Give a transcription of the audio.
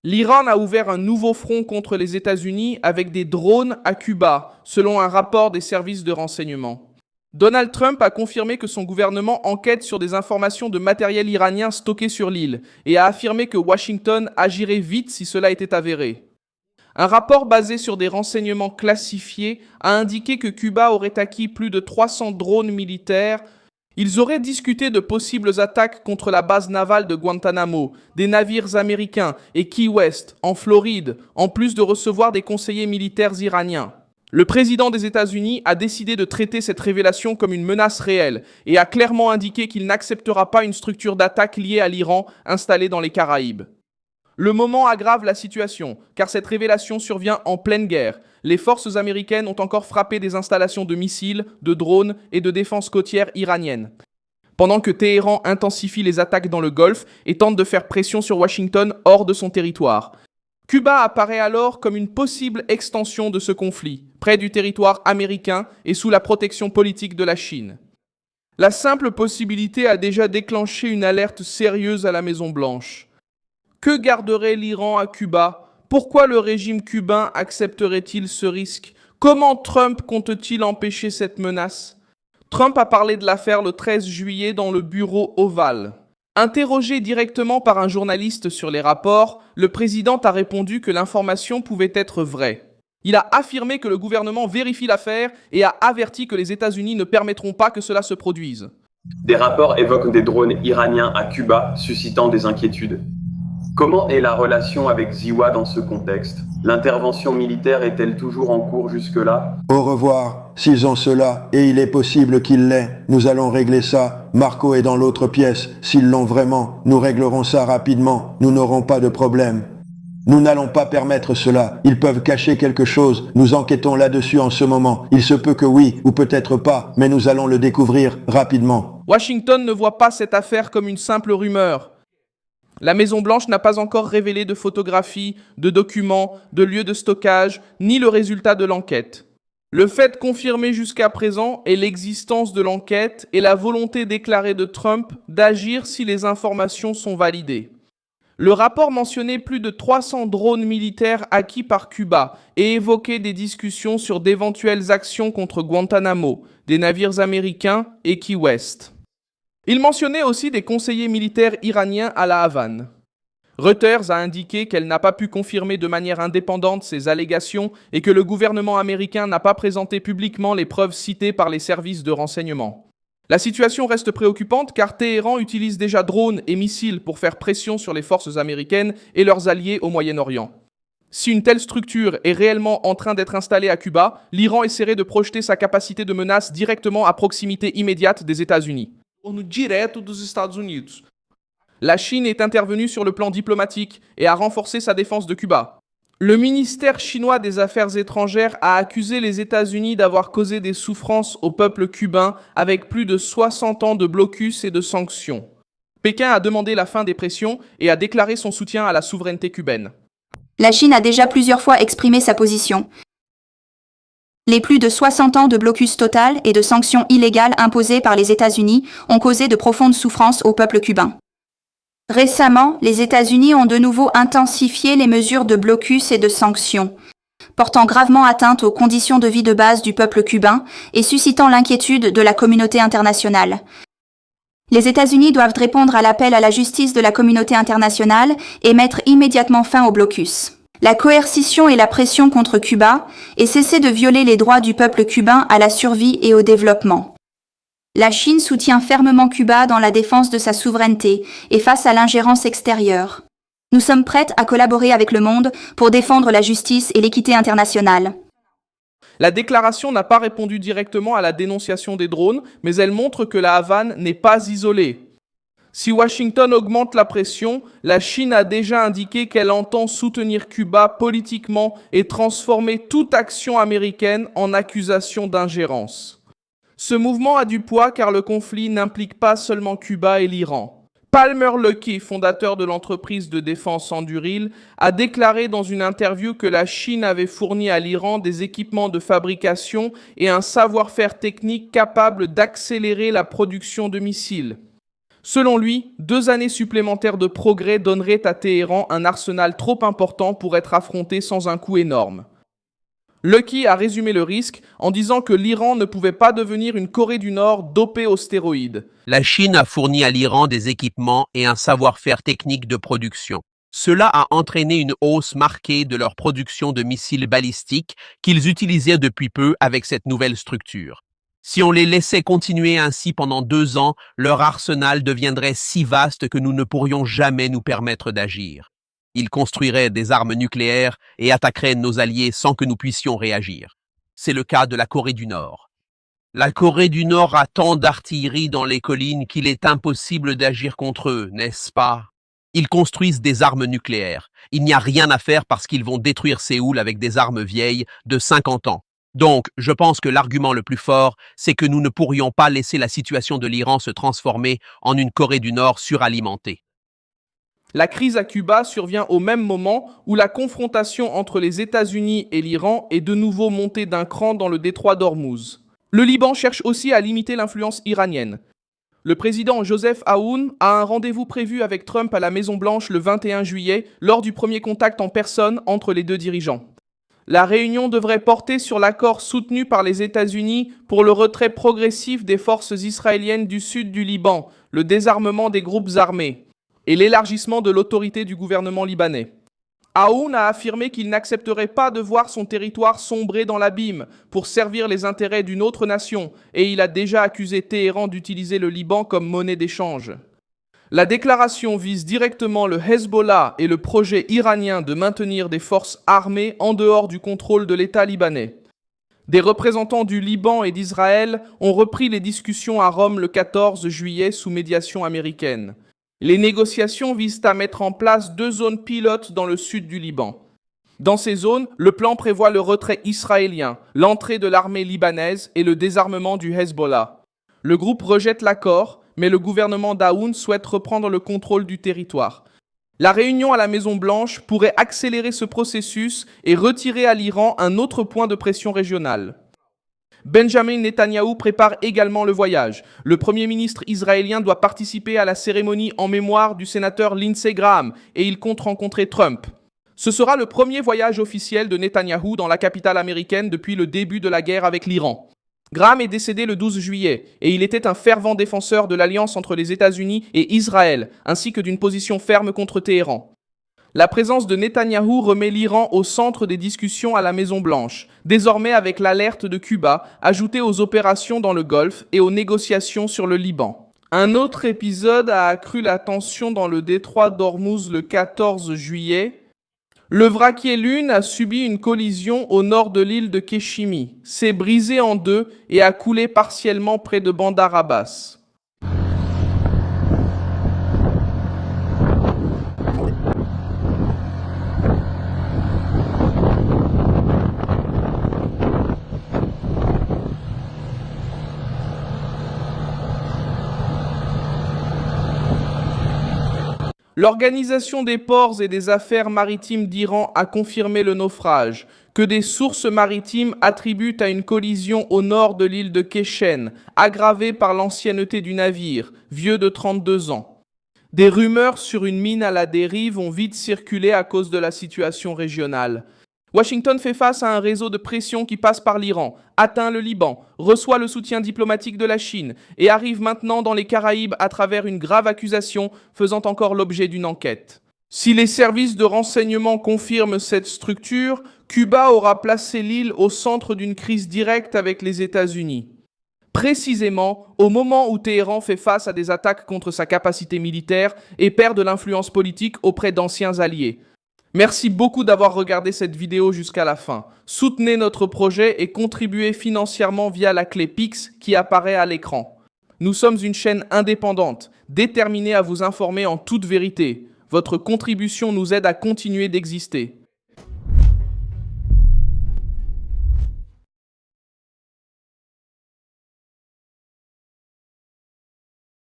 L'Iran a ouvert un nouveau front contre les États-Unis avec des drones à Cuba, selon un rapport des services de renseignement. Donald Trump a confirmé que son gouvernement enquête sur des informations de matériel iranien stocké sur l'île et a affirmé que Washington agirait vite si cela était avéré. Un rapport basé sur des renseignements classifiés a indiqué que Cuba aurait acquis plus de 300 drones militaires. Ils auraient discuté de possibles attaques contre la base navale de Guantanamo, des navires américains et Key West, en Floride, en plus de recevoir des conseillers militaires iraniens. Le président des États-Unis a décidé de traiter cette révélation comme une menace réelle et a clairement indiqué qu'il n'acceptera pas une structure d'attaque liée à l'Iran installée dans les Caraïbes. Le moment aggrave la situation, car cette révélation survient en pleine guerre. Les forces américaines ont encore frappé des installations de missiles, de drones et de défense côtière iraniennes. Pendant que Téhéran intensifie les attaques dans le Golfe et tente de faire pression sur Washington hors de son territoire. Cuba apparaît alors comme une possible extension de ce conflit, près du territoire américain et sous la protection politique de la Chine. La simple possibilité a déjà déclenché une alerte sérieuse à la Maison-Blanche. Que garderait l'Iran à Cuba? Pourquoi le régime cubain accepterait-il ce risque? Comment Trump compte-t-il empêcher cette menace? Trump a parlé de l'affaire le 13 juillet dans le bureau ovale. Interrogé directement par un journaliste sur les rapports, le président a répondu que l'information pouvait être vraie. Il a affirmé que le gouvernement vérifie l'affaire et a averti que les États-Unis ne permettront pas que cela se produise. Des rapports évoquent des drones iraniens à Cuba, suscitant des inquiétudes. Comment est la relation avec Ziwa dans ce contexte? L'intervention militaire est-elle toujours en cours jusque-là? Au revoir, s'ils ont cela, et il est possible qu'ils l'aient, nous allons régler ça. Marco est dans l'autre pièce, s'ils l'ont vraiment, nous réglerons ça rapidement, nous n'aurons pas de problème. Nous n'allons pas permettre cela, ils peuvent cacher quelque chose, nous enquêtons là-dessus en ce moment. Il se peut que oui, ou peut-être pas, mais nous allons le découvrir rapidement. Washington ne voit pas cette affaire comme une simple rumeur. La Maison-Blanche n'a pas encore révélé de photographies, de documents, de lieux de stockage, ni le résultat de l'enquête. Le fait confirmé jusqu'à présent est l'existence de l'enquête et la volonté déclarée de Trump d'agir si les informations sont validées. Le rapport mentionnait plus de 300 drones militaires acquis par Cuba et évoquait des discussions sur d'éventuelles actions contre Guantanamo, des navires américains et Key West. Il mentionnait aussi des conseillers militaires iraniens à La Havane. Reuters a indiqué qu'elle n'a pas pu confirmer de manière indépendante ces allégations et que le gouvernement américain n'a pas présenté publiquement les preuves citées par les services de renseignement. La situation reste préoccupante car Téhéran utilise déjà drones et missiles pour faire pression sur les forces américaines et leurs alliés au Moyen-Orient. Si une telle structure est réellement en train d'être installée à Cuba, l'Iran essaierait de projeter sa capacité de menace directement à proximité immédiate des États-Unis. Direto dos Estados Unidos. La Chine est intervenue sur le plan diplomatique et a renforcé sa défense de Cuba. Le ministère chinois des Affaires étrangères a accusé les États-Unis d'avoir causé des souffrances au peuple cubain avec plus de 60 ans de blocus et de sanctions. Pékin a demandé la fin des pressions et a déclaré son soutien à la souveraineté cubaine. La Chine a déjà plusieurs fois exprimé sa position. Les plus de 60 ans de blocus total et de sanctions illégales imposées par les États-Unis ont causé de profondes souffrances au peuple cubain. Récemment, les États-Unis ont de nouveau intensifié les mesures de blocus et de sanctions, portant gravement atteinte aux conditions de vie de base du peuple cubain et suscitant l'inquiétude de la communauté internationale. Les États-Unis doivent répondre à l'appel à la justice de la communauté internationale et mettre immédiatement fin au blocus. La coercition et la pression contre Cuba et cesser de violer les droits du peuple cubain à la survie et au développement. La Chine soutient fermement Cuba dans la défense de sa souveraineté et face à l'ingérence extérieure. Nous sommes prêtes à collaborer avec le monde pour défendre la justice et l'équité internationale. La déclaration n'a pas répondu directement à la dénonciation des drones, mais elle montre que la Havane n'est pas isolée. Si Washington augmente la pression, la Chine a déjà indiqué qu'elle entend soutenir Cuba politiquement et transformer toute action américaine en accusation d'ingérence. Ce mouvement a du poids car le conflit n'implique pas seulement Cuba et l'Iran. Palmer Luckey, fondateur de l'entreprise de défense Anduril, a déclaré dans une interview que la Chine avait fourni à l'Iran des équipements de fabrication et un savoir-faire technique capable d'accélérer la production de missiles. Selon lui, 2 années supplémentaires de progrès donneraient à Téhéran un arsenal trop important pour être affronté sans un coût énorme. Lucky a résumé le risque en disant que l'Iran ne pouvait pas devenir une Corée du Nord dopée aux stéroïdes. La Chine a fourni à l'Iran des équipements et un savoir-faire technique de production. Cela a entraîné une hausse marquée de leur production de missiles balistiques qu'ils utilisaient depuis peu avec cette nouvelle structure. Si on les laissait continuer ainsi pendant 2 ans, leur arsenal deviendrait si vaste que nous ne pourrions jamais nous permettre d'agir. Ils construiraient des armes nucléaires et attaqueraient nos alliés sans que nous puissions réagir. C'est le cas de la Corée du Nord. La Corée du Nord a tant d'artillerie dans les collines qu'il est impossible d'agir contre eux, n'est-ce pas? Ils construisent des armes nucléaires. Il n'y a rien à faire parce qu'ils vont détruire Séoul avec des armes vieilles de 50 ans. Donc, je pense que l'argument le plus fort, c'est que nous ne pourrions pas laisser la situation de l'Iran se transformer en une Corée du Nord suralimentée. La crise à Cuba survient au même moment où la confrontation entre les États-Unis et l'Iran est de nouveau montée d'un cran dans le détroit d'Ormuz. Le Liban cherche aussi à limiter l'influence iranienne. Le président Joseph Aoun a un rendez-vous prévu avec Trump à la Maison-Blanche le 21 juillet lors du premier contact en personne entre les deux dirigeants. La réunion devrait porter sur l'accord soutenu par les États-Unis pour le retrait progressif des forces israéliennes du sud du Liban, le désarmement des groupes armés et l'élargissement de l'autorité du gouvernement libanais. Aoun a affirmé qu'il n'accepterait pas de voir son territoire sombrer dans l'abîme pour servir les intérêts d'une autre nation et il a déjà accusé Téhéran d'utiliser le Liban comme monnaie d'échange. La déclaration vise directement le Hezbollah et le projet iranien de maintenir des forces armées en dehors du contrôle de l'État libanais. Des représentants du Liban et d'Israël ont repris les discussions à Rome le 14 juillet sous médiation américaine. Les négociations visent à mettre en place 2 zones pilotes dans le sud du Liban. Dans ces zones, le plan prévoit le retrait israélien, l'entrée de l'armée libanaise et le désarmement du Hezbollah. Le groupe rejette l'accord, mais le gouvernement d'Aoun souhaite reprendre le contrôle du territoire. La réunion à la Maison-Blanche pourrait accélérer ce processus et retirer à l'Iran un autre point de pression régional. Benjamin Netanyahou prépare également le voyage. Le Premier ministre israélien doit participer à la cérémonie en mémoire du sénateur Lindsey Graham et il compte rencontrer Trump. Ce sera le premier voyage officiel de Netanyahou dans la capitale américaine depuis le début de la guerre avec l'Iran. Graham est décédé le 12 juillet et il était un fervent défenseur de l'alliance entre les États-Unis et Israël, ainsi que d'une position ferme contre Téhéran. La présence de Netanyahou remet l'Iran au centre des discussions à la Maison-Blanche, désormais avec l'alerte de Cuba, ajoutée aux opérations dans le Golfe et aux négociations sur le Liban. Un autre épisode a accru la tension dans le détroit d'Ormuz le 14 juillet. Le vraquier Lune a subi une collision au nord de l'île de Kéchimi, s'est brisé en 2 et a coulé partiellement près de Bandar Abbas. L'Organisation des ports et des affaires maritimes d'Iran a confirmé le naufrage, que des sources maritimes attribuent à une collision au nord de l'île de Keshen, aggravée par l'ancienneté du navire, vieux de 32 ans. Des rumeurs sur une mine à la dérive ont vite circulé à cause de la situation régionale. Washington fait face à un réseau de pression qui passe par l'Iran, atteint le Liban, reçoit le soutien diplomatique de la Chine et arrive maintenant dans les Caraïbes à travers une grave accusation faisant encore l'objet d'une enquête. Si les services de renseignement confirment cette structure, Cuba aura placé l'île au centre d'une crise directe avec les États-Unis. Précisément au moment où Téhéran fait face à des attaques contre sa capacité militaire et perd de l'influence politique auprès d'anciens alliés. Merci beaucoup d'avoir regardé cette vidéo jusqu'à la fin. Soutenez notre projet et contribuez financièrement via la clé Pix qui apparaît à l'écran. Nous sommes une chaîne indépendante, déterminée à vous informer en toute vérité. Votre contribution nous aide à continuer d'exister.